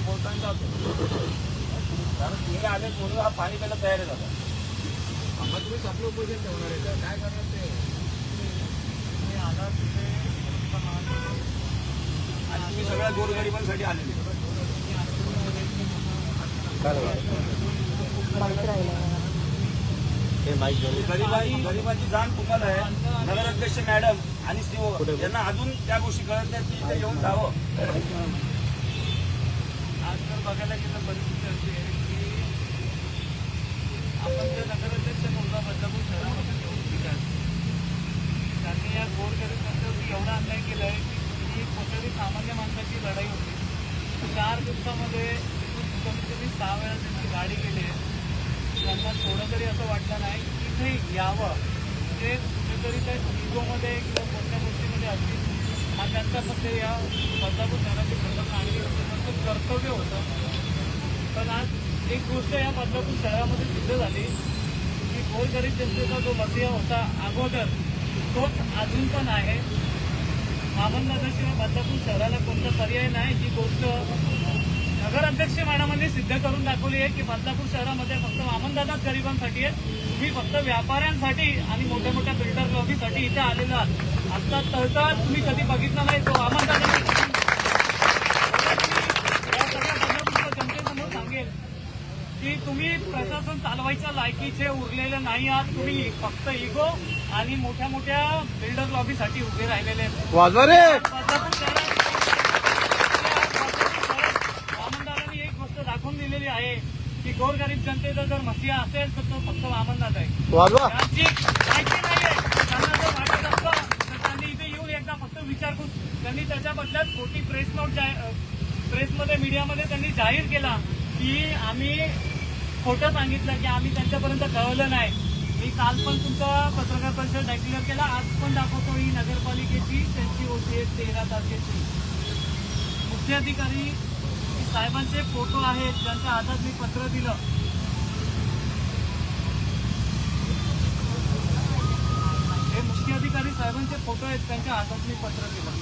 बोलतो आणि जातो. कारण तुम्ही आले म्हणून हा पाणी प्यायला तयार आहे दादा. आम्हाला तुम्ही आपलं उपोषण ठेवणार आहे तर काय करणार ते? तुम्ही आला तिथे आणि तुम्ही सगळ्या गोरगरिबांसाठी आलेले. गरिबांची जाण तुम्हाला आहे. नगराध्यक्ष मॅडम आणि सीओ यांना अजून त्या गोष्टी कळत नाही की इथे येऊन जावं. आज जर बघायला गेलं परिस्थिती अशी आहे की आपण जर नगराध्यक्ष मुलगा बदलापूर शहरामध्ये घेऊन दिला, त्यांनी या गोरगरिबांवरती एवढा अन्याय केला आहे की कोणत्याही सामान्य माणसाची लढाई होती. 4 दिवसामध्ये कमीत कमी 6 वेळा त्यांची गाडी गेली आहे. त्यांना थोडं तरी असं वाटलं नाही की इथे यावं. ते कुठेतरी त्या इगोमध्ये किंवा कोणत्या गोष्टीमध्ये असतील. हा त्यांचा फक्त या बदलापूर शहराची प्रगत चांगली होती, त्यांचं कर्तव्य होतं. पण आज एक गोष्ट या बदलापूर शहरामध्ये सिद्ध झाली की गोरगरीब जनतेचा जो मसिहा होता अगोदर तोच अजून पण आहे. मामनदादाशिवाय बदलापूर शहराला कोणता पर्याय नाही. ही गोष्ट नगराध्यक्ष मॅडमांनी सिद्ध करून दाखवली आहे की बदलापूर शहरामध्ये फक्त मामनदादाच गरिबांसाठी आहे. तुम्ही फक्त व्यापाऱ्यांसाठी आणि मोठ्या मोठ्या बिल्डर लॉबीसाठी इथे आलेला आहात. आजचा तळतळ तुम्ही कधी बघितला नाही तो मामनदादा जनतेसमोर सांगेल की तुम्ही प्रशासन चालवायच्या लायकीचे उरलेले नाही आहात. तुम्ही फक्त इगो आणि मोठ्या मोठ्या बिल्डर लॉबीसाठी उभे राहिलेले आहेत. बदलापूर शहरात वामनदादांनी एक गोष्ट दाखवून दिलेली आहे की गोरगरीब जनतेचा जर मसिहा असेल तर तो फक्त वामनदादा आहे. त्यांची माहिती नाहीये. त्यांना जर वाटत असतं तर त्यांनी इथे येऊन एकदा फक्त विचारपूस. त्यांनी त्याच्या बदल्यात खोटी प्रेस नोट प्रेसमध्ये मीडियामध्ये त्यांनी जाहीर केला की आम्ही खोटं सांगितलं की आम्ही त्यांच्यापर्यंत कळवलं नाही. मी काल पण तुमचा पत्रकार परिषद डिक्लेअर केला. आज पण दाखवतो ही नगरपालिकेची त्यांची होती 13 तारखेची. मुख्याधिकारी साहेबांचे फोटो आहेत ज्यांच्या हातात मी पत्र दिलं. हे मुख्याधिकारी साहेबांचे फोटो आहेत त्यांच्या हातात मी पत्र दिलं.